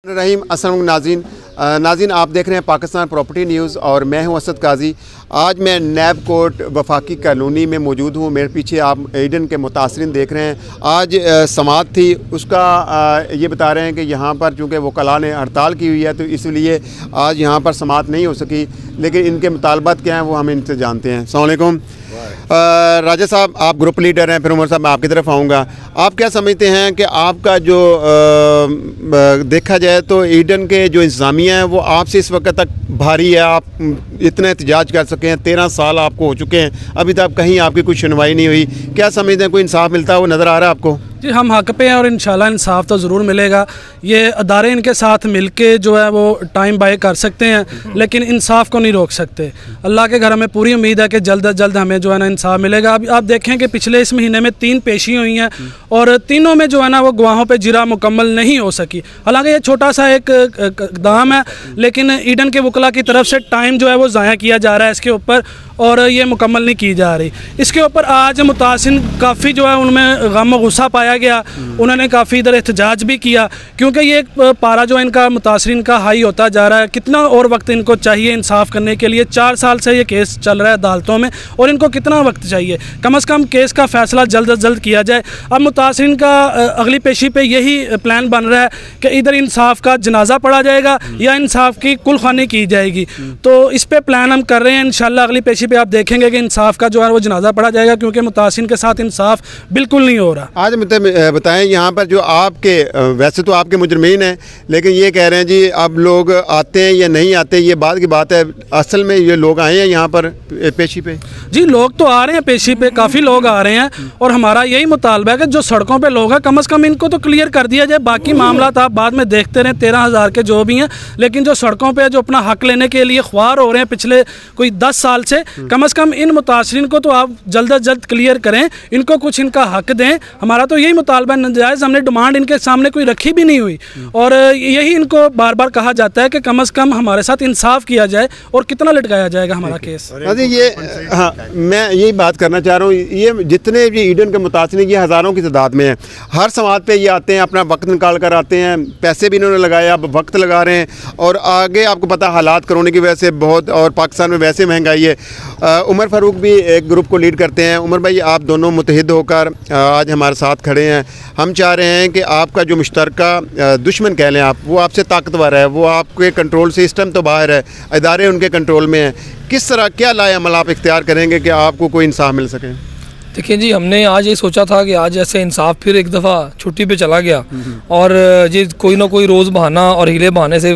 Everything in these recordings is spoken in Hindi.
रहीम अस्सलाम नाज़रीन नाज़रीन आप देख रहे हैं पाकिस्तान प्रॉपर्टी न्यूज़ और मैं हूं असद काजी। आज मैं नैब कोर्ट वफाकी कॉलोनी में मौजूद हूं। मेरे पीछे आप ईडन के मुतासरीन देख रहे हैं। आज समात थी, उसका ये बता रहे हैं कि यहाँ पर चूँकि वकला ने हड़ताल की हुई है तो इसलिए आज यहाँ पर समात नहीं हो सकी, लेकिन इनके मुतालबात क्या हैं वो हम इनसे जानते हैं। अस्सलाम वालेकुम राजा साहब, आप ग्रुप लीडर हैं, फिर उमर साहब मैं आपकी तरफ आऊँगा। आप क्या समझते हैं कि आपका जो देखा जाए तो ईडन के जो इंतज़ामिया है वो आपसे इस वक्त तक भारी है, आप इतना एहतजाज कर सके हैं, 13 साल आपको हो चुके हैं, अभी तक कहीं आपकी कोई सुनवाई नहीं हुई, क्या समझते हैं कोई इंसाफ मिलता है वो नज़र आ रहा है आपको? जी हम हक पे हैं और इंशाल्लाह इंसाफ तो ज़रूर मिलेगा। ये अदारे इनके साथ मिलके जो है वो टाइम बाय कर सकते हैं, लेकिन इंसाफ को नहीं रोक सकते। अल्लाह के घर हमें पूरी उम्मीद है कि जल्द अज जल्द हमें जो है ना इंसाफ मिलेगा। अभी आप देखें कि पिछले इस महीने में 3 पेशी हुई हैं और तीनों में जो है ना वो गवाहों पे जिरा मुकम्मल नहीं हो सकी। हालांकि ये छोटा सा एक इक़दाम है, लेकिन ईडन के वकला की तरफ से टाइम जो है वो ज़ाया किया जा रहा है इसके ऊपर और ये मुकम्मल नहीं की जा रही। इसके ऊपर आज मुतासिन काफ़ी जो है उनमें गम गुस्सा पाया गया, उन्होंने काफ़ी इधर एहतजाज भी किया, क्योंकि ये पारा जो इनका मुतासरीन का हाई होता जा रहा है। कितना और वक्त इनको चाहिए इंसाफ करने के लिए? 4 साल से ये केस चल रहा है अदालतों में और इनको कितना वक्त चाहिए? कम से कम केस का फ़ैसला जल्द अज जल्द किया जाए। अब मुतासरीन का अगली पेशी पे यही प्लान बन रहा है कि इधर इंसाफ का जनाजा पढ़ा जाएगा या इंसाफ की कुलखानी की जाएगी। तो इस पर प्लान हम कर रहे हैं। इंशाल्लाह अगली पेशी पे आप देखेंगे कि इंसाफ का जो है वो जनाजा पढ़ा जाएगा, क्योंकि मुतासिन के साथ इंसाफ बिल्कुल नहीं हो रहा। आज बताएं यहाँ पर जो आपके वैसे तो आपके मुजरमीन हैं, लेकिन ये कह रहे हैं जी अब लोग आते हैं या नहीं आते, ये बात की बात है। असल में ये लोग आए हैं यहाँ पर पेशी पे? जी लोग तो आ रहे हैं पेशी पे, काफ़ी लोग आ रहे हैं और हमारा यही मुतालबा है कि जो सड़कों पे लोग हैं कम से कम इनको तो क्लियर कर दिया जाए। बाकी मामला आप बाद में देखते रहें, 13,000 के जो भी हैं, लेकिन जो सड़कों पर जो अपना हक लेने के लिए ख्वार हो रहे हैं पिछले कोई 10 साल से, कम से कम इन मुतासरीन को तो आप जल्द अज जल्द क्लियर करें, इनको कुछ इनका हक दें। हमारा तो यही मुतालबा है। नजायज़ हमने डिमांड इनके सामने कोई रखी भी नहीं हुई और यही इनको बार बार कहा जाता है कि कम से कम हमारे साथ इंसाफ किया जाए और कितना लटकाया जाएगा हमारा केस। ये हाँ, मैं यही बात करना चाह रहा हूँ। ये जितने भी ईडन के मुतासरीन ये हज़ारों की तादाद में हैं, हर समात पे ये आते हैं, अपना वक्त निकाल कर आते हैं, पैसे भी इन्होंने लगाया, अब वक्त लगा रहे हैं और आगे आपको पता हालात कोरोना की वजह से बहुत, और पाकिस्तान में वैसे महंगाई है। उमर फ़ारूक भी एक ग्रुप को लीड करते हैं। उमर भाई, आप दोनों मुत्तहिद होकर आज हमारे साथ खड़े हैं। हम चाह रहे हैं कि आपका जो मुश्तरका दुश्मन कह लें आप, वो आपसे ताकतवर है, वो आपके कंट्रोल से इस टाइम तो बाहर है, इदारे उनके कंट्रोल में हैं। किस तरह क्या लाए अमल आप इख्तियार करेंगे कि आपको कोई इंसाफ मिल सके? देखिए जी, हमने आज ये सोचा था कि आज ऐसे इंसाफ फिर एक दफ़ा छुट्टी पे चला गया और ये कोई ना कोई रोज़ बहाना और हीले बहाने से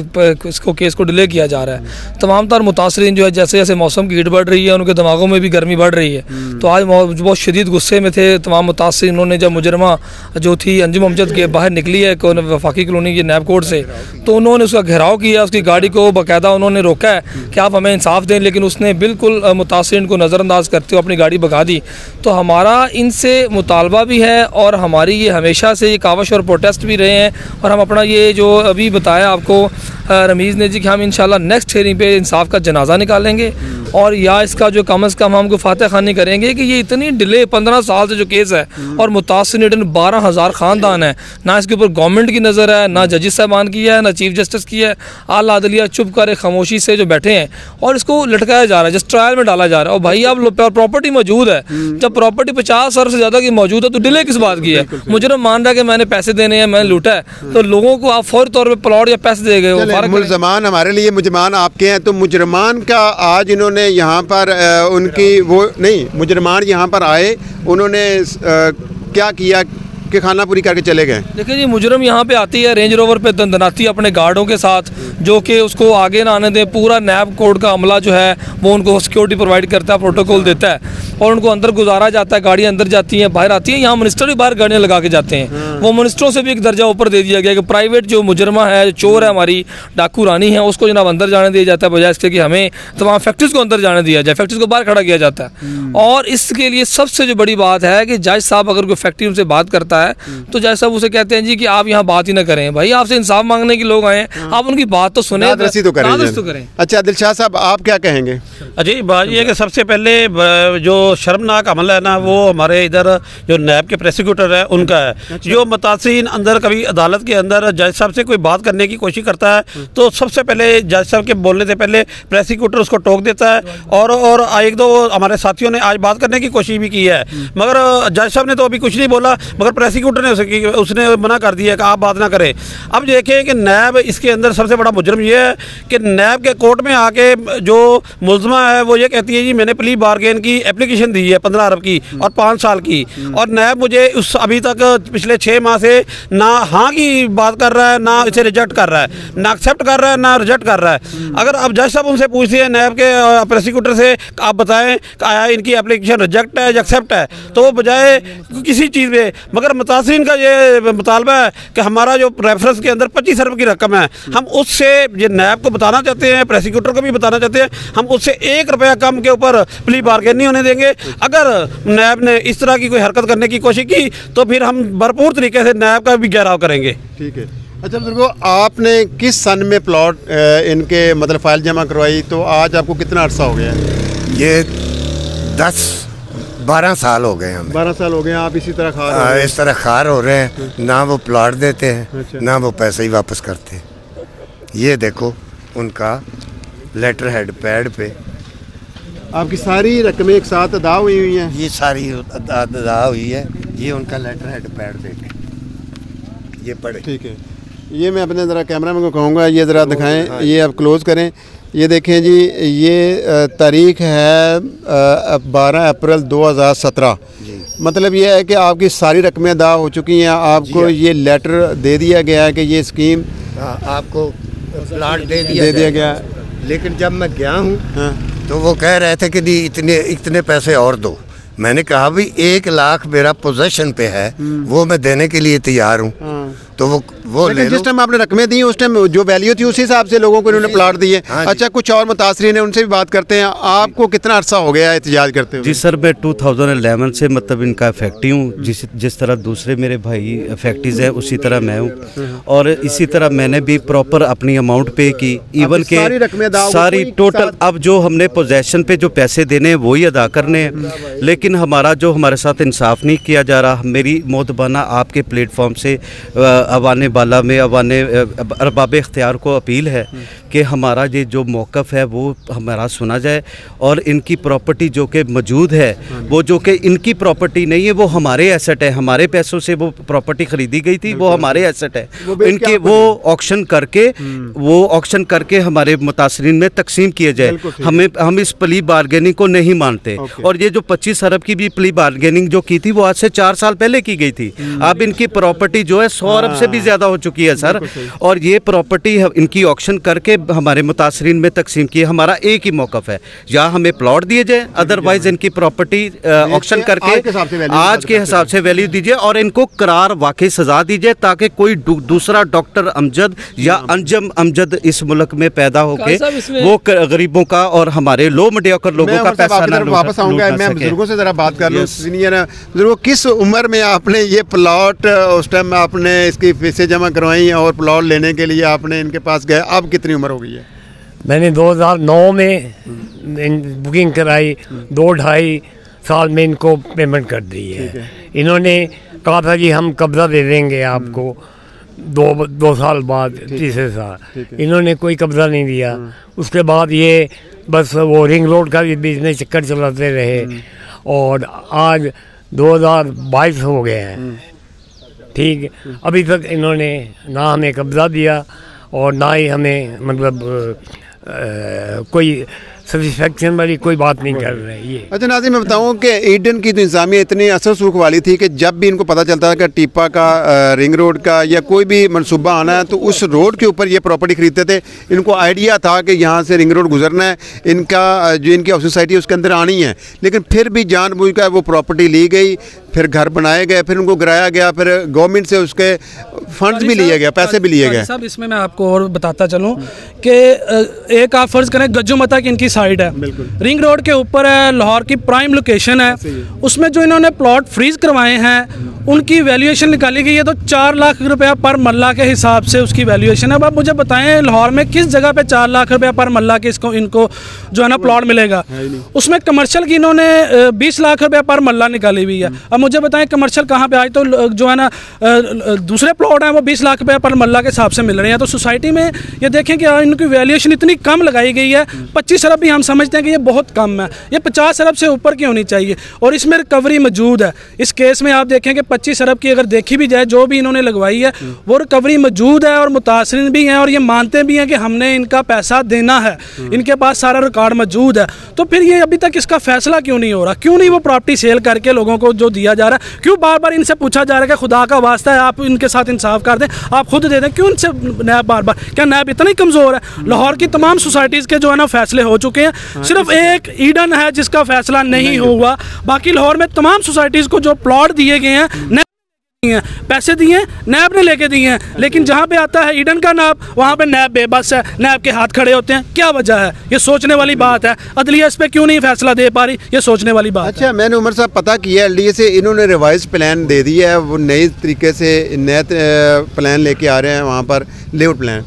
इसको केस को डिले किया जा रहा है। तमाम तर मुतासरीन जो है, जैसे जैसे मौसम की हीट बढ़ रही है, उनके दिमागों में भी गर्मी बढ़ रही है। तो आज बहुत शदीद गुस्से में थे तमाम मुतासरीन। उन्होंने जब मुजरमा जो थी अंजुम अमजद के बाहर निकली है वफाकी कॉलोनी के नैब कोर्ट से, तो उन्होंने उसका घेराव किया, उसकी गाड़ी को बाकायदा उन्होंने रोका है कि आप हमें इंसाफ दें, लेकिन उसने बिल्कुल मुतासरीन को नज़रअंदाज करते हुए अपनी गाड़ी भगा दी। तो हमारा इनसे मुतालबा भी है और हमारी ये हमेशा से ये कावश और प्रोटेस्ट भी रहे हैं, और हम अपना ये जो अभी बताया आपको रमीज़ ने जी कि हम इंशाल्लाह नेक्स्ट हेयरिंग पे इंसाफ का जनाजा निकालेंगे और या इसका जो कम से कम हमको फातह खानी करेंगे कि ये इतनी डिले 15 साल से जो केस है और मुतासिर 12,000 ख़ानदान है, ना इसके ऊपर गवर्नमेंट की नज़र है, ना जजिस साहबान की है, ना चीफ जस्टिस की है। आला अदलिया चुप कर खामोशी से जो बैठे हैं और इसको लटकाया जा रहा है, जिस ट्रायल में डाला जा रहा है। और भाई अब प्रॉपर्टी मौजूद है, जब प्रॉपर्टी 50 अरब से ज़्यादा की मौजूद है तो डिले किस बात की है? मुजरिम मान रहा है कि मैंने पैसे देने हैं, मैंने लूटा है, तो लोगों को आप फौरी तौर पर प्लॉट या पैसे दे गए। मुलजमान हमारे लिए मुजरमान आपके हैं, तो मुजरमान का आज इन्होंने यहाँ पर उनकी वो नहीं, मुजरमान यहाँ पर आए, उन्होंने क्या किया कि खाना पूरी करके चले गए? देखिए जी, मुजरम यहाँ पे आती है रेंज रोवर पे दंदनाती अपने गार्डों के साथ, जो कि उसको आगे ना आने दें। पूरा नैब कोर्ट का अमला जो है वो उनको सिक्योरिटी प्रोवाइड करता है, प्रोटोकॉल देता है और उनको अंदर गुजारा जाता है। गाड़ियाँ अंदर जाती हैं, बाहर आती हैं। यहाँ मिनिस्टर भी बाहर गाड़ियाँ लगा के जाते हैं। वो मिनिस्टरों से भी एक दर्जा ऊपर दे दिया गया कि प्राइवेट जो मुजरमा है, चोर है, हमारी डाकू रानी है, उसको जनाब अंदर जाने दिया जाता है, बजाय इसके कि हमें तमाम फैक्ट्रीज को अंदर जाने दिया जाए, फैक्ट्रीज को बाहर खड़ा किया जाता है। और इसके लिए सबसे जो बड़ी बात है कि जज साहब अगर कोई फैक्ट्री उनसे बात करता है तो जज साहब उसे कहते हैं जी कि आप यहाँ बात ही ना करें, भाई आपसे इंसाफ मांगने के लोग आए हैं, आप उनकी बात तो सुने, नादरसी तो करें। अच्छा दिलशाद साहब आप क्या कहेंगे? जी बात ये है कि सबसे पहले जो शर्मनाक अमल है ना वो हमारे इधर जो नैब के प्रोसिक्यूटर है उनका है। अच्छा। जो मुतासिन अंदर कभी अदालत के अंदर जज साहब से कोई बात करने की कोशिश करता है तो सबसे पहले जज साहब के बोलने से पहले प्रोसिक्यूटर उसको टोक देता है। और एक दो हमारे साथियों ने आज बात करने की कोशिश भी की है, मगर जज साहब ने तो अभी कुछ नहीं बोला, मगर प्रोसिक्यूटर ने उसने मना कर दिया कि आप बात ना करें। अब देखें कि नैब इसके अंदर सबसे बड़ा मुजरम ये है कि नैब के कोर्ट में आके जो मुलजमा है वो ये कहती है जी मैंने प्ली बार्गेन की एप्लीकेशन दी है 15 अरब की और 5 साल की, और नैब मुझे उस अभी तक पिछले 6 माह से ना हाँ की बात कर रहा है ना इसे रिजेक्ट कर रहा है, ना एक्सेप्ट कर रहा है ना रिजेक्ट कर रहा है। अगर अब जज साहब उनसे पूछते हैं नैब के प्रोसिक्यूटर से आप बताएं आया इनकी एप्लीकेशन रिजेक्ट है या एक्सेप्ट है, तो वो बजाय किसी चीज़ में, मगर मुतासिरीन का ये मुतालबा है कि हमारा जो रेफरेंस के अंदर 25 अरब की रकम है हम उससे ये नैब को बताना चाहते हैं, प्रोसिक्यूटर को भी बताना चाहते हैं, हम उससे 1 रुपया कम के ऊपर प्ली बार्गेन नहीं होने देंगे। अगर नैब ने इस तरह की कोई हरकत करने की कोशिश की तो फिर हम भरपूर तरीके से नैब का भी घेराव करेंगे। ठीक है। अच्छा बुजुर्गो आपने किस सन में प्लॉट इनके मतलब फाइल जमा करवाई, तो आज आपको कितना अर्सा हो गया? ये 10-12 साल हो गए हमें। 12 साल हो गए आप इसी तरह खा रहे हैं? इस तरह खार हो रहे हैं, ना वो प्लॉट देते हैं अच्छा। ना वो पैसे ही वापस करते हैं। ये देखो उनका लेटर हेड पैड पे आपकी सारी रकमें एक साथ अदा हुई हैं? ये सारी अदा हुई है, ये उनका लेटर हेड पैड देखें, ये पढ़े। ठीक है, ये मैं अपने ज़रा कैमरा मैन को कहूँगा ये ज़रा दिखाएं। हाँ। ये आप क्लोज़ करें, ये देखें जी, ये तारीख है 12 अप्रैल 2017। मतलब ये है कि आपकी सारी रकमें अदा हो चुकी हैं, आपको ये लेटर दे दिया गया है कि ये स्कीम आपको प्लाट दे दिया गया। लेकिन जब मैं गया हूँ तो वो कह रहे थे कि नहीं इतने पैसे और दो। मैंने कहा भी 1 लाख मेरा पोजेशन पे है, वो मैं देने के लिए तैयार हूँ, तो वो ले लो। जिस टाइम आपने रकमें दी उस टाइम जो वैल्यू थी उसी हिसाब से लोगों को इन्होंने प्लाट दिए। हाँ अच्छा, कुछ और मुतासरीन है उनसे भी बात करते हैं। आपको कितना अरसा हो गया एहतजाज करते हुए? जी सर, मैं 2011 से मतलब इनका इफेक्टी हूँ। जिस तरह दूसरे मेरे भाई इफेक्टीज हैं उसी तरह मैं हूँ, और इसी तरह मैंने भी प्रॉपर अपनी अमाउंट पे की, इवन के सारी टोटल अब जो हमने पोजेशन पे जो पैसे देने हैं वही अदा करने हैं, लेकिन हमारा जो हमारे साथ इंसाफ नहीं किया जा रहा। मेरी मोतबाना आपके प्लेटफॉर्म से अवाने बाला में अवाने अरबाब इख्तियार को अपील है कि हमारा ये जो मौक़िफ़ है वो हमारा सुना जाए, और इनकी प्रॉपर्टी जो कि मौजूद है वो जो कि इनकी प्रॉपर्टी नहीं है, वो हमारे एसेट है। हमारे पैसों से वो प्रॉपर्टी ख़रीदी गई थी, वो हमारे एसेट है। इनके वो ऑक्शन करके हमारे मुतासरीन में तकसीम किए जाए। हम इस प्ली बार्गेनिंग को नहीं मानते, और ये जो 25 अरब की भी प्ली बार्गेनिंग जो की थी वो आज से 4 साल पहले की गई थी। अब इनकी प्रॉपर्टी जो है 100 अरब से भी ज़्यादा हो चुकी है सर, और ये प्रॉपर्टी इनकी ऑक्शन करके हमारे मुतासरीन में तकसीम की। हमारा एक ही मौक़िफ़ है, या हमें प्लॉट दिए जाए, अदरवाइज इनकी प्रॉपर्टी ऑक्शन करके आज के हिसाब से वैल्यू दीजिए, और इनको करार वाकई सज़ा दीजिए, ताकि कोई दूसरा डॉक्टर अमजद या अंजम अमजद इस मुल्क में पैदा होके वो गरीबों का और हमारे लो मीडियोकर लोगों का पैसा ना वापस आऊँगा। मैं बुजुर्गों से ज़रा बात कर लूँ। सीनियर बुजुर्गों, किस उम्र में आपने ये प्लॉट उस टाइम आपने इसकी फीसें जमा करवाई और प्लॉट लेने के लिए आपने इनके पास गए? अब कितनी उम्र हो गई है? मैंने 2009 में बुकिंग कराई, 2-2.5 साल में इनको पेमेंट कर दी है। इन्होंने कहा था कि हम कब्ज़ा दे देंगे आपको 2 साल बाद, तीसरे साल इन्होंने कोई कब्ज़ा नहीं दिया। उसके बाद ये बस वो रिंग रोड का भी बीच में चक्कर चलाते रहे, और आज 2022 हो गया है, ठीक। अभी तक इन्होंने ना हमें कब्ज़ा दिया और ना ही हमें मतलब कोई सेटिस्फेक्शन वाली कोई बात नहीं कर रहे ये। अच्छा नाज़िम, मैं बताऊँ कि ईडन की तो इंतज़ामिया इतनी असर सूख वाली थी कि जब भी इनको पता चलता था कि टिप्पा का रिंग रोड का या कोई भी मनसूबा आना है तो उस रोड के ऊपर ये प्रॉपर्टी ख़रीदते थे। इनको आइडिया था कि यहाँ से रिंग रोड गुजरना है, इनका जो इनकी हाउसिंग सोसाइटी है उसके अंदर आनी है, लेकिन फिर भी जानबूझकर वो प्रॉपर्टी ली गई फिर घर बनाए गए, फिर उनको गिराया गया, फिर गवर्नमेंट से उसके फंड्स भी लिए गए, पैसे भी लिए गए। साहब इसमें मैं आपको और बताता चलूँ कि एक आप फर्ज करें गज्जू मता की इनकी साइड है, रिंग रोड के ऊपर है, लाहौर की प्राइम लोकेशन है, उसमें जो इन्होंने प्लॉट फ्रीज करवाए हैं उनकी वैल्यूएशन निकाली गई है तो 4 लाख रुपया पर मल्ला के हिसाब से उसकी वैल्यूएशन है। अब आप मुझे बताएं लाहौर में किस जगह पे 4 लाख रुपया पर मल्ला के इनको जो है ना प्लॉट मिलेगा। उसमें कमर्शियल की इन्होंने 20 लाख रुपया पर मल्ला निकाली हुई है। अब मुझे बताएं कमर्शियल कहाँ पे, आज तो जो है ना दूसरे प्लॉट हैं वो 20 लाख रुपया पर मल्ला के हिसाब से मिल रहे हैं। तो सोसाइटी में ये देखें कि इनकी वैल्यूएशन इतनी कम लगाई गई है। 25 अरब भी हम समझते हैं कि ये बहुत कम है, ये 50 अरब से ऊपर की होनी चाहिए और इसमें रिकवरी मौजूद है। इस केस में आप देखें कि 25 अरब की अगर देखी भी जाए जो भी इन्होंने लगवाई है वो रिकवरी मौजूद है और मुतासरीन भी हैं और ये मानते भी हैं कि हमने इनका पैसा देना है, इनके पास सारा रिकॉर्ड मौजूद है। तो फिर ये अभी तक इसका फैसला क्यों नहीं हो रहा? क्यों नहीं वो प्रॉपर्टी सेल करके लोगों को जो दिया जा रहा है, क्यों बार बार इनसे पूछा जा रहा है कि खुदा का वास्ता है आप इनके साथ इंसाफ कर दें, आप खुद दे दें? क्यों इनसे नैब बार बार, क्या नैब इतना ही कमज़ोर है? लाहौर की तमाम सोसाइटीज़ के जो है ना फैसले हो चुके हैं, सिर्फ एक ईडन है जिसका फैसला नहीं हुआ। बाकी लाहौर में तमाम सोसाइटीज़ को जो प्लॉट दिए गए हैं पैसे दिए नैब ने लेके दिए हैं, लेकिन जहाँ पे आता है ईडन का नाम वहाँ पे नैब बेबस है, नैब के हाथ खड़े होते हैं। क्या वजह है? ये सोचने वाली बात है। अदलिया इस पे क्यों नहीं फैसला दे पा रही, ये सोचने वाली बात। अच्छा, मैंने उमर साहब पता किया एलडीए से इन्होंने रिवाइज प्लान दे दिया है, वो नई तरीके से नए प्लान लेके आ रहे हैं वहाँ पर, लेआउट प्लान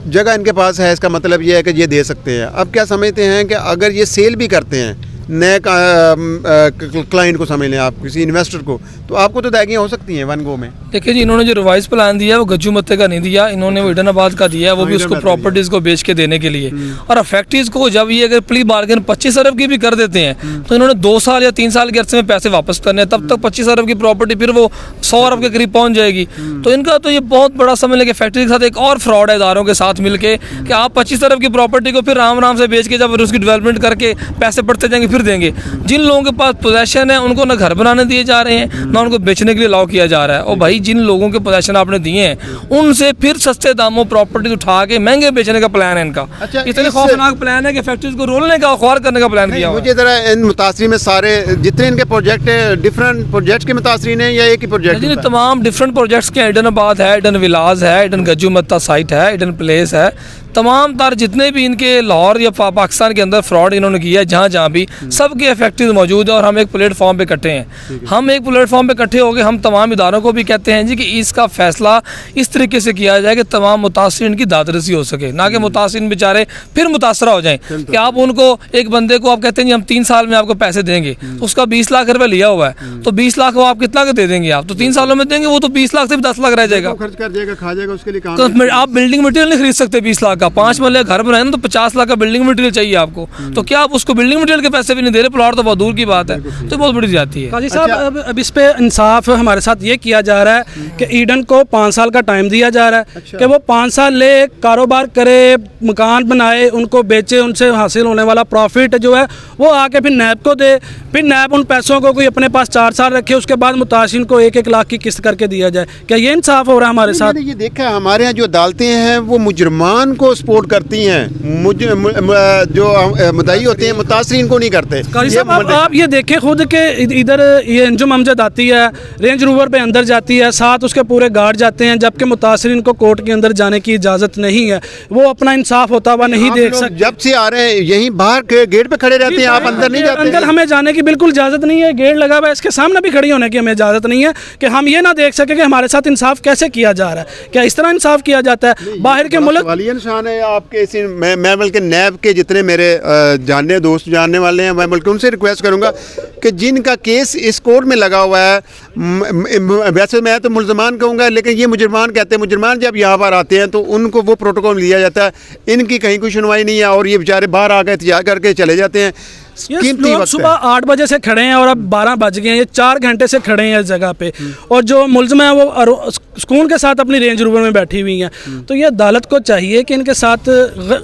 जगह इनके पास है। इसका मतलब ये है कि ये दे सकते हैं। अब क्या समझते हैं कि अगर ये सेल भी करते हैं नए क्लाइंट को, समझ लें आप किसी इन्वेस्टर को, तो आपको तो दागियाँ हो सकती हैं वन गो में। देखिए जी, इन्होंने जो रिवाइज प्लान दिया है वो गज्जू मत्ते का नहीं दिया, इन्होंने वो ईडनाबाद का दिया है, वो भी उसको प्रॉपर्टीज़ को बेच के देने के लिए। और फैक्ट्रीज़ को जब ये अगर प्ली बार्गेन 25 अरब की भी कर देते हैं तो इन्होंने 2 साल या 3 साल के अरसे में पैसे वापस करने हैं, तब तक 25 अरब की प्रॉपर्टी फिर वो 100 अरब के करीब पहुँच जाएगी। तो इनका तो ये बहुत बड़ा समझ लें कि फैक्ट्री के साथ एक और फ्रॉड है इदारों के साथ मिलकर कि आप 25 अरब की प्रॉपर्टी को फिर राम राम से बेच के जब उसकी डेवलपमेंट करके पैसे बढ़ते जाएंगे फिर देंगे। जिन लोगों के पास पोजेशन है उनको ना घर बनाने दिए जा रहे हैं ना उनको बेचने के लिए अलाउ किया जा रहा है। और भाई जिन लोगों के पोजेशन आपने दिए हैं उनसे फिर सस्ते दामों प्रॉपर्टी उठा के महंगे बेचने का प्लान है इनका। अच्छा, इतने खौफनाक प्लान है कि फैक्ट्रीज को रोलने का, ख्वार करने का प्लान किया। मुझे जरा इन मुतासरी में सारे जितने इनके प्रोजेक्ट है डिफरेंट प्रोजेक्ट के मुतासरीन है या एक ही प्रोजेक्ट? तमाम डिफरेंट प्रोजेक्ट्स के, ईडनाबाद है, ईडन विलाज है, ईडन गज्जू मत्ता साइट है, ईडन प्लेस है, तमाम तार जितने भी इनके लाहौर या पाकिस्तान के अंदर फ्रॉड इन्होंने किया है जहाँ जहाँ भी, सबके फैक्ट्रीज मौजूद है। और हम एक प्लेटफॉर्म पे इकट्ठे हैं, हम एक प्लेटफॉर्म पे इकट्ठे हो गए, हम तमाम इदारों को भी कहते हैं जी कि इसका फैसला इस तरीके से किया जाए कि तमाम मुतासरीन की दादरसी हो सके, ना कि मुतासरीन बेचारे फिर मुतासरा हो जाएं। कि आप उनको एक बंदे को आप कहते हैं जी हम 3 साल में आपको पैसे देंगे, तो उसका 20 लाख रुपये लिया हुआ है, तो 20 लाख वो आप कितना के दे देंगे? आप तो 3 सालों में देंगे, वो तो 20 लाख से भी 10 लाख रह जाएगा, खर्च कर जाएगा, खा जाएगा उसके लिए। तो आप बिल्डिंग मटेरियल नहीं खरीद सकते 20 लाख का, 5 मरले घर बनाए ना तो 50 लाख का बिल्डिंग मटेरियल चाहिए आपको, तो क्या आप उसको बिल्डिंग मटेरियल के पैसे भी नहीं दे रहे? प्लॉट तो बहुत दूर की बात है, तो बहुत बड़ी जाती है। काजी साहब, अब इस पे इंसाफ हमारे साथ ये किया जा रहा है कि ईडन को 5 साल का टाइम दिया जा रहा है कि वो 5 साल ले कारोबार करे, मकान बनाए, उनको बेचे, उनसे हासिल होने वाला प्रॉफिट जो है वो आके फिर नैब को दे, फिर नैब उन पैसों को कोई अपने पास 4 साल रखे, उसके बाद मुतासिन को 1-1 लाख की किस्त करके दिया जाए। क्या ये इंसाफ हो रहा है हमारे साथ? ये देखा हमारे यहाँ जो अदालतें हैं वो मुजरमान को सपोर्ट करती हैं, जो मुद्दाई होते हैं मुतासरीन को नहीं करते। आप ये देखें खुद के इधर ये अंजुम अमजद आती है, रेंज रोवर पे अंदर जाती है, साथ उसके पूरे गार्ड जाते हैं, जबकि मुतासरीन को कोर्ट के अंदर जाने की इजाज़त नहीं है, वो अपना इंसाफ होता हुआ नहीं देख सकते। जब से आ रहे हैं यहीं बाहर के गेट पे खड़े रहते हैं, आप अंदर नहीं जाते? अंदर हमें जाने की बिल्कुल इजाज़त नहीं है, गेट लगा हुआ है, इसके सामने भी खड़ी होने की हमें इजाज़त नहीं है कि हम ये ना देख सके कि हमारे साथ इंसाफ कैसे किया जा रहा है, क्या इस तरह इंसाफ किया जाता है? बाहर के मुल्क वाली निशान है आपके मैं बल्कि नैब के जितने मेरे जानने दोस्त जानने वाले हैं, मैं बल्कि उनसे रिक्वेस्ट करूँगा कि जिनका केस इस कोर्ट में लगा हुआ है, वैसे मैं तो मुल्ज़मान कहूँगा लेकिन ये मुजरमान कहते हैं, मुजरमान जब यहाँ पर आते हैं तो उनको वो प्रोटोकॉल दिया जाता है, इनकी कहीं कोई सुनवाई नहीं है और ये बेचारे बाहर आ गए एहतिजाज करके चले जाते हैं। लोग सुबह 8 बजे से खड़े हैं और अब 12 बज गए हैं, ये 4 घंटे से खड़े हैं इस जगह पे, और जो मुल्ज़िम है वो सुकून के साथ अपनी रेंज रोवर में बैठी हुई हैं। तो ये अदालत को चाहिए कि इनके साथ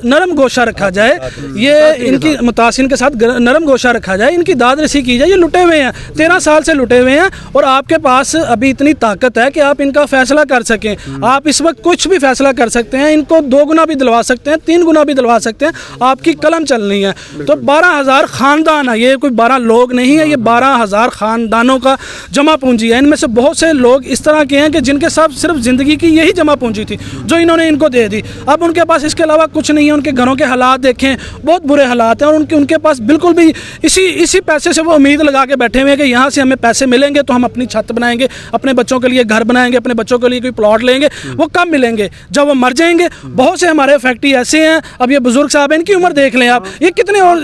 नरम गोशा रखा जाए, ये इनकी मुतासिन के साथ नरम गोशा रखा जाए, इनकी दाद रसी की जाए। ये लुटे हुए हैं, 13 साल से लुटे हुए हैं और आपके पास अभी इतनी ताकत है कि आप इनका फैसला कर सकें। आप इस वक्त कुछ भी फैसला कर सकते हैं, इनको 2 गुना भी दिलवा सकते हैं, 3 गुना भी दिलवा सकते हैं, आपकी कलम चलनी है। तो 12,000 ख़ानदान है, ये कोई 12 लोग नहीं है, ये 12,000 ख़ानदानों का जमा पूंजी है। इनमें से बहुत से लोग इस तरह के हैं कि जिनके साथ सिर्फ ज़िंदगी की यही जमा पूंजी थी जो इन्होंने इनको दे दी। अब उनके पास इसके अलावा कुछ नहीं है। उनके घरों के हालात देखें, बहुत बुरे हालात हैं, और उनके पास बिल्कुल भी इसी पैसे से वो उम्मीद लगा के बैठे हुए हैं कि यहाँ से हमें पैसे मिलेंगे तो हम अपनी छत बनाएंगे, अपने बच्चों के लिए घर बनाएंगे, अपने बच्चों के लिए कोई प्लॉट लेंगे। वो कब मिलेंगे? जब वो मर जाएंगे। बहुत से हमारे फैक्ट्री ऐसे हैं, अब ये बुजुर्ग साहब हैं, इनकी उम्र देख लें आप, ये कितने और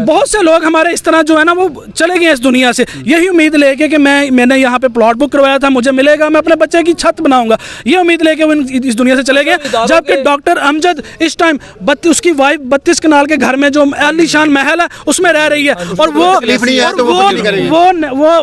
बहुत से लोग हमारे इस तरह जो है ना वो चले गए इस दुनिया से यही उम्मीद लेके कि मैंने यहाँ पे प्लॉट बुक करवाया था, मुझे मिलेगा, मैं अपने बच्चे की छत बनाऊंगा, ये उम्मीद लेके वो इस दुनिया से चले गए। जबकि डॉक्टर अमजद इस टाइम उसकी वाइफ 32 कनाल के घर में जो आलीशान महल है उसमें रह रही है, और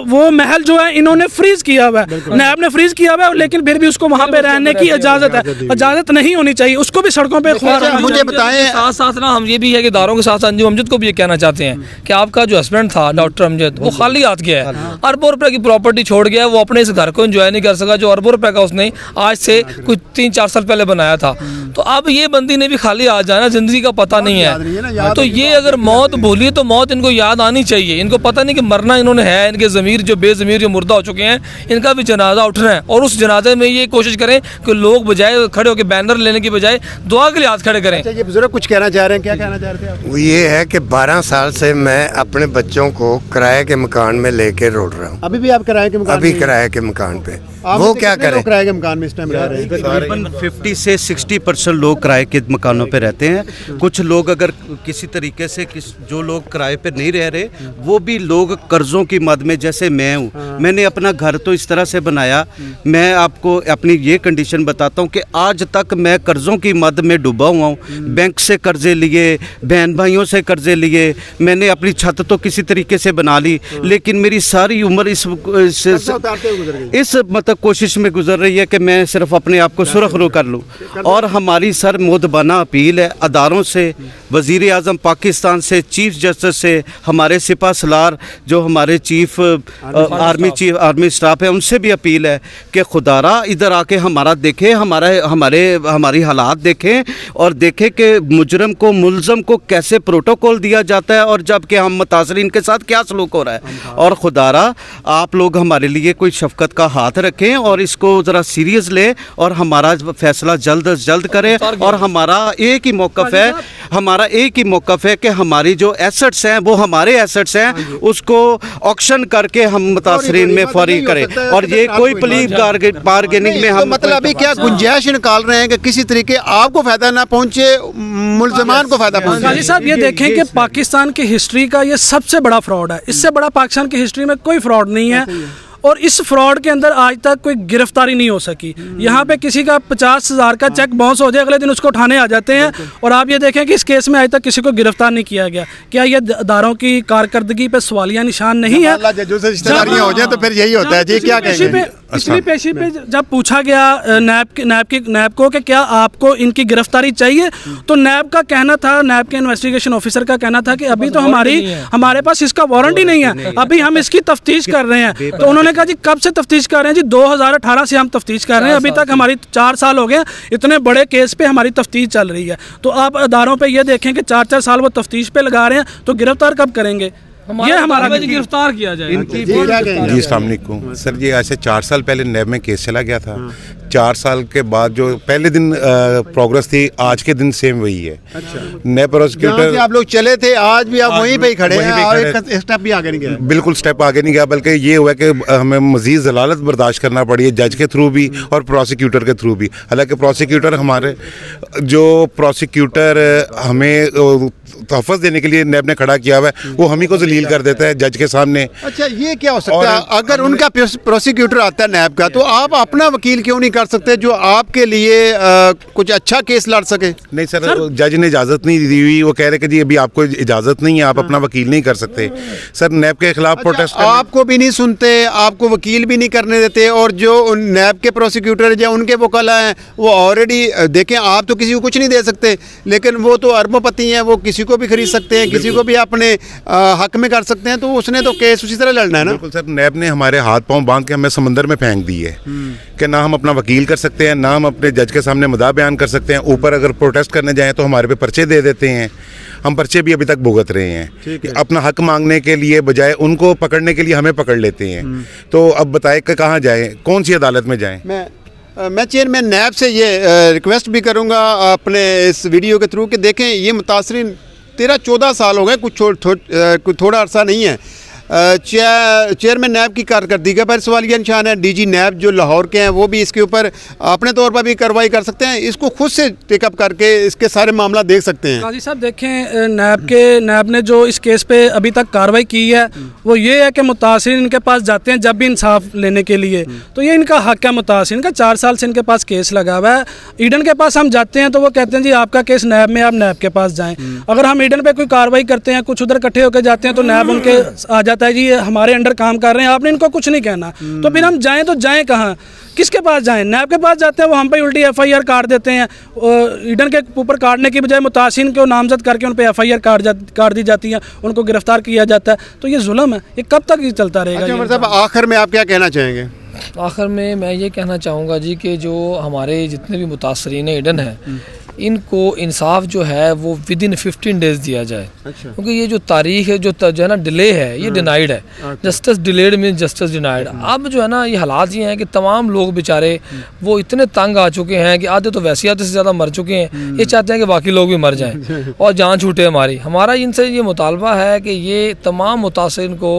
वो महल जो है इन्होंने फ्रीज किया हुआ है, नैब ने फ्रीज किया हुआ है, लेकिन फिर भी उसको वहाँ पे रहने की इजाजत है। इजाजत नहीं होनी चाहिए, उसको भी सड़कों पे मुझे बताएं। साथ साथ ना हम ये भी है कि दारों के साथ अंजुम अमजद को भी ये कहना चाहते हैं कि आपका जो हस्बैंड था डॉक्टर अमजद, वो खाली हाथ गया है, अरबों रुपए की प्रॉपर्टी छोड़ गया, वो अपने इस घर को एंजॉय नहीं कर सका जो अरबों रुपए का उसने आज से कुछ 3-4 साल पहले बनाया था। तो अब ये बंदी ने भी खाली हाथ जाना, जिंदगी का पता नहीं है। तो ये अगर मौत बोली तो मौत इनको याद आनी चाहिए। इनको पता नहीं कि मरना इन्होंने है, इनके ज़मीर जो बेज़मीर जो मुर्दा हो चुके हैं इनका भी जनाजा उठना है, और उस जनाजे में ये कोशिश करें कि लोग बजाय खड़े होकर बैनर लेने की बजाय दुआ के लिए हाथ खड़े करें। ये बुजुर्ग कुछ कहना चाह रहे हैं, क्या कहना चाह रहे थे आप? वो ये है कि 12 साल से मैं अपने बच्चों को किराए के मकान में लेके रोड रहा हूँ। अभी भी आप किराए के मकान? अभी किराए के मकान पे। वो क्या करें? किराए के मकान में इस टाइम रह रहे हैं? तकरीबन 50 से 60% लोग किराए के मकानों पे रहते हैं। कुछ लोग अगर किसी तरीके से जो लोग किराए पे नहीं रह रहे, वो भी लोग कर्जों की मद में, जैसे मैं हूँ, मैंने अपना घर तो इस तरह से बनाया, मैं आपको अपनी ये कंडीशन बताता हूँ कि आज तक मैं कर्जों की मद में डूबा हुआ हूँ। बैंक से कर्जे लिए, बहन भाइयों से कर्जे लिए, मैंने अपनी छत तो किसी तरीके से बना ली, लेकिन मेरी सारी उम्र इस मतलब कोशिश में गुजर रही है कि मैं सिर्फ अपने आप को सुरखरू कर लूँ। और हमारी सर मुदबाना अपील है अदारों से, वज़ीर आज़म पाकिस्तान से, चीफ जस्टिस से, हमारे सिपा सलार जो हमारे चीफ आर्मी स्टाफ है, उनसे भी अपील है कि खुदारा इधर आके हमारा देखें, हमारी हालात देखें, और देखें कि मुजरम को, मुलज़म को कैसे प्रोटोकॉल दिया जाता है और जबकि हम मुतासरीन के साथ क्या सलूक हो रहा है। और खुदारा आप लोग हमारे लिए कोई शफकत का हाथ रखें और इसको ज़रा सीरियस लें और हमारा फैसला जल्द अज जल्द करें। और हमारा एक ही मौक़िफ़ है कि हमारी जो एसेट्स हैं वो हमारे एसेट्स हैं, उसको ऑक्शन करके हम मुतासरीन में फौरी करें, और ये कोई प्लीज बारगेनिंग में हम मतलब अभी क्या गुंजाइश निकाल रहे हैं कि किसी तरीके आपको फ़ायदा ना पहुँचे, मुल्ज़मान को फ़ायदा पहुँचे? गाजी साहब ये देखें कि पाकिस्तान की हिस्ट्री का ये सबसे बड़ा फ्रॉड है, इससे बड़ा पाकिस्तान की हिस्ट्री में कोई फ्रॉड नहीं है, और इस फ्रॉड के अंदर आज तक कोई गिरफ्तारी नहीं हो सकी। यहाँ पे किसी का 50,000 का चेक बाउंस हो जाए, अगले दिन उसको उठाने आ जाते हैं, और आप ये देखें कि इस केस में आज तक किसी को गिरफ्तार नहीं किया गया। क्या ये अदारों की कारकर्दगी पे सवालिया निशान नहीं है? हो जाए तो फिर यही होता है जी। क्या कहेंगे? पिछली पेशी पे जब पूछा गया नैब को कि क्या आपको इनकी गिरफ्तारी चाहिए, तो नैब का कहना था, नैब के इन्वेस्टिगेशन ऑफिसर का कहना था कि अभी तो हमारे पास इसका वारंट ही नहीं है, अभी हम इसकी तफ्तीश कर रहे हैं। तो उन्होंने कहा जी कब से तफ्तीश कर रहे हैं? जी 2018 से हम तफ्तीश कर रहे हैं, अभी तक हमारी 4 साल हो गए, इतने बड़े केस पे हमारी तफ्तीश चल रही है। तो आप अदारों पे ये देखें कि 4-4 साल वो तफ्तीश पे लगा रहे हैं, तो गिरफ्तार कब करेंगे? ये हमारा गिरफ्तार किया जाए। जी अस्सलाम वालेकुम सर, ये ऐसे 4 साल पहले नैब में केस चला गया था। 4 साल के बाद जो पहले दिन प्रोग्रेस थी, आज के दिन सेम वही है। नैब प्रोसिक्यूटर आप लोग चले थे, आज भी आप वहीं पे ही खड़े हैं और एक स्टेप भी आगे नहीं गया। बिल्कुल स्टेप आगे नहीं गया, बल्कि ये हुआ कि हमें मजीद जलालत बर्दाश्त करना पड़ी है, जज के थ्रू भी और प्रोसिक्यूटर के थ्रू भी। हालांकि प्रोसिक्यूटर हमें तहफ़्फ़ुज़ देने के लिए नैब ने खड़ा किया हुआ है, वो हम ही को जलील कर देता है जज के सामने। अच्छा, ये क्या हो सकता है? अगर उनका प्रोसिक्यूटर आता है नैब का, तो आप अपना वकील क्यों नहीं कर सकते जो आपके लिए कुछ अच्छा केस लड़ सके? नहीं सर, जज ने इजाज़त नहीं दी हुई, वो कह रहे कि जी अभी आपको इजाज़त नहीं है, आप अपना वकील नहीं कर सकते। सर नैब के खिलाफ प्रोटेस्ट आपको भी नहीं सुनते, आपको वकील भी नहीं करने देते, और जो नैब के प्रोसिक्यूटर या उनके वकला हैं वो ऑलरेडी देखें, आप तो किसी को कुछ नहीं दे सकते, लेकिन वो तो अरबोपति हैं, वो किसी को भी खरीद सकते हैं, किसी को भी अपने हक में कर सकते हैं, तो उसने तो केस उसी तरह लड़ना है ना। बिल्कुल सर, नैब ने हमारे हाथ पांव बांध के हमें समंदर में फेंक दी है कि ना हम अपना वकील कर सकते हैं, ना हम अपने जज के सामने मुद्दा बयान कर सकते हैं। ऊपर अगर प्रोटेस्ट करने जाएं तो हमारे पे पर्चे दे देते हैं, हम पर्चे भी अभी तक भुगत रहे हैं। अपना हक मांगने के लिए बजाय उनको पकड़ने के लिए हमें पकड़ लेते हैं। तो अब बताए कि कहाँ जाएं, कौन सी अदालत में जाएं? मैं चेयरमैन नैब से ये रिक्वेस्ट भी करूंगा अपने इस वीडियो के थ्रू कि देखें, ये मुतासरीन 13-14 साल हो गए, कुछ थोड़ा अरसा नहीं है। चेयरमैन नैब की कारकर्दगी पर सवालिया निशान है। डीजी नैब जो लाहौर के हैं वो भी इसके ऊपर अपने तौर पर भी कार्रवाई कर सकते हैं, इसको खुद से टेकअप करके इसके सारे मामला देख सकते हैं। काजी साहब देखें, नैब ने जो इस केस पे अभी तक कार्रवाई की है वो ये है कि मुतासिरीन इनके पास जाते हैं जब भी इंसाफ लेने के लिए, तो ये इनका हक है। मुतासिरीन का 4 साल से इनके पास केस लगा हुआ है। ईडन के पास हम जाते हैं तो वो कहते हैं जी आपका केस नैब में, आप नैब के पास जाएँ। अगर हम ईडन पर कोई कार्रवाई करते हैं, कुछ उधर इकट्ठे होकर जाते हैं, तो नैब उनके आ जाता है जी ये हमारे अंडर काम कर रहे हैं, आपने इनको कुछ नहीं कहना। तो फिर हम जाएं तो जाएं कहाँ, किसके पास जाएं? नैब के पास जाते हैं, वो हम पे उल्टी FIR काट देते हैं। ईडन के ऊपर काटने की बजाय मुतासिन को नामजद करके उन पे FIR काट दी जाती है, उनको गिरफ्तार किया जाता है। तो ये जुल्म है, ये कब तक ये चलता रहेगा? अच्छा साहब, आखिर में आप क्या कहना चाहेंगे? आखिर में मैं ये कहना चाहूँगा जी कि जो हमारे जितने भी मुतासरीन ईडन हैं, इनको इंसाफ जो है वो विदिन 15 डेज़ दिया जाए। अच्छा। क्योंकि ये जो तारीख है जो है ना डिले है, ये डिनाइड है। Justice delayed mean justice denied. अब जो है ना ये हालात ये हैं कि तमाम लोग बेचारे वो इतने तंग आ चुके हैं कि आधे तो वैसे आधे से ज़्यादा मर चुके हैं, ये चाहते हैं कि बाकी लोग भी मर जाएँ और जान छूटे हमारी। हमारा इनसे ये मुतालबा है कि ये तमाम मुतासरीन को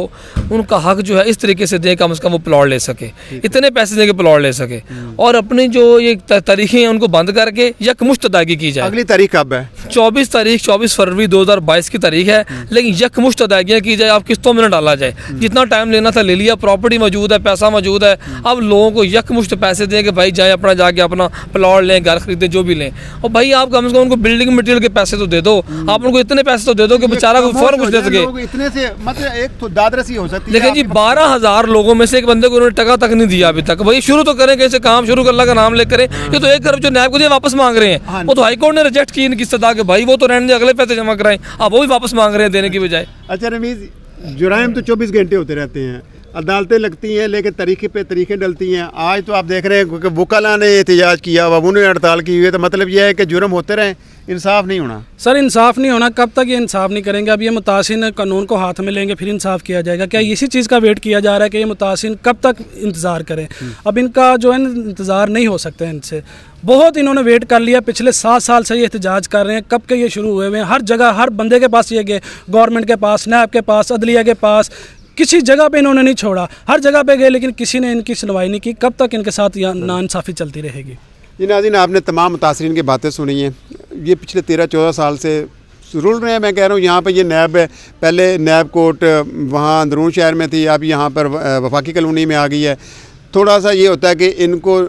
उनका हक जो है इस तरीके से दें, कम से कम वो प्लॉट ले सके, इतने पैसे दे के प्लॉट ले सके, और अपनी जो ये तारीखें हैं उनको बंद करके यकमुश्त अदायगी की जाए। अगली तारीख कब है? 24 फरवरी 2022 की तारीख है, लेकिन यकमुश्त अदायगियाँ की जाए। आप किस्तों में न डाला जाए, जितना टाइम लेना था ले लिया, प्रॉपर्टी मौजूद है, पैसा मौजूद है। अब लोगों को यकमुश्त पैसे दें कि भाई जाए अपना जाके अपना प्लॉट लें, घर खरीदें, जो भी लें। और भाई आप कम से कम उनको बिल्डिंग मटेरियल के पैसे तो दे दो, आप उनको इतने पैसे तो दे दो कि बेचारा को फौरन कुछ दे सके। इतने से मतलब एक तो दादरसी हो सकती है। लेकिन जी 12,000 लोगों में से एक बंदे को उन्होंने टका तक नहीं दिया अभी तक। भाई शुरू तो करें, कैसे काम शुरू कर, अल्लाह का नाम लेकर। ये तो एक तरफ जो नैब को दिया वापस मांग रहे हैं, वो तो हाईकोर्ट ने रिजेक्ट की इनकी सदा के भाई वो तो रहने दे, अगले पैसे जमा कराएं। अब वो भी वापस मांग रहे हैं देने की बजाय। अच्छा रमीज, जुराइम तो 24 घंटे होते रहते हैं, अदालतें लगती हैं, लेकिन तरीके पे तरीके डलती हैं। आज तो आप देख रहे हैं कि वकला ने एहतजाज किया, उन्होंने हड़ताल की हुई है, तो मतलब यह है कि जुर्म होते रहें, इंसाफ नहीं होना। सर इंसाफ नहीं होना, कब तक ये इंसाफ नहीं करेंगे? अब ये मुतासिन कानून को हाथ में लेंगे फिर इंसाफ किया जाएगा? क्या इसी चीज़ का वेट किया जा रहा है कि ये मुतासिन कब तक इंतज़ार करें? अब इनका जो है इंतज़ार नहीं हो सकता है इनसे। बहुत इन्होंने वेट कर लिया, पिछले 7 साल से ये एहतजाज कर रहे हैं, कब के ये शुरू हुए हुए हैं। हर जगह हर बंदे के पास ये गए, गवर्नमेंट के पास, नैब के पास, अदलिया के पास, किसी जगह पे इन्होंने नहीं छोड़ा, हर जगह पे गए, लेकिन किसी ने इनकी सुनवाई नहीं की। कब तक इनके साथ नाइंसाफ़ी चलती रहेगी? जी नाज़रीन, आपने तमाम मुतासरीन की बातें सुनी हैं। ये पिछले 13-14 साल से रुल रहे हैं। मैं कह रहा हूँ यहाँ पे ये नैब है, पहले नैब कोर्ट वहाँ अंदरून शहर में थी, अब यहाँ पर वफाकी कॉलोनी में आ गई है। थोड़ा सा ये होता है कि इनको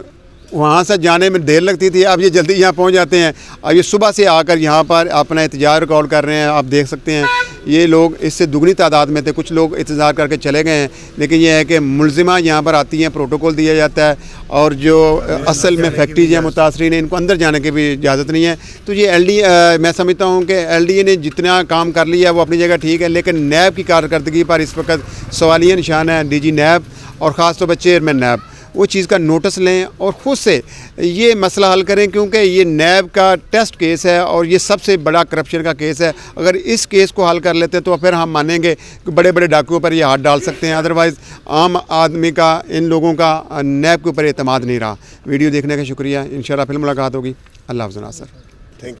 वहाँ से जाने में देर लगती थी, अब ये जल्दी यहाँ पहुँच जाते हैं। अब ये सुबह से आकर यहाँ पर अपना एहतजाज रिकॉर्ड कर रहे हैं। आप देख सकते हैं ये लोग इससे दुगनी तादाद में थे, कुछ लोग इंतज़ार करके चले गए हैं। लेकिन ये है कि मुलजिमा यहाँ पर आती हैं, प्रोटोकॉल दिया जाता है, और जो असल में फैक्ट्रीज हैं मुतासरीन, इनको अंदर जाने की भी इजाज़त नहीं है। तो ये मैं समझता हूँ कि LDA ने जितना काम कर लिया वो अपनी जगह ठीक है, लेकिन नैब की कारकर्दगी पर इस वक्त सवालिया निशान है। DG नैब और ख़ास तौर पर चेयरमैन नैब वो चीज़ का नोटिस लें और ख़ुद से ये मसला हल करें, क्योंकि ये नैब का टेस्ट केस है और ये सबसे बड़ा करप्शन का केस है। अगर इस केस को हल कर लेते तो फिर हम मानेंगे कि बड़े बड़े डाकुओं पर ये हाथ डाल सकते हैं, अदरवाइज़ आम आदमी का, इन लोगों का नैब के ऊपर एतमाद नहीं रहा। वीडियो देखने का शुक्रिया। इंशाल्लाह फिर मुलाकात होगी। अल्लाह हाफ़िज़ नासर।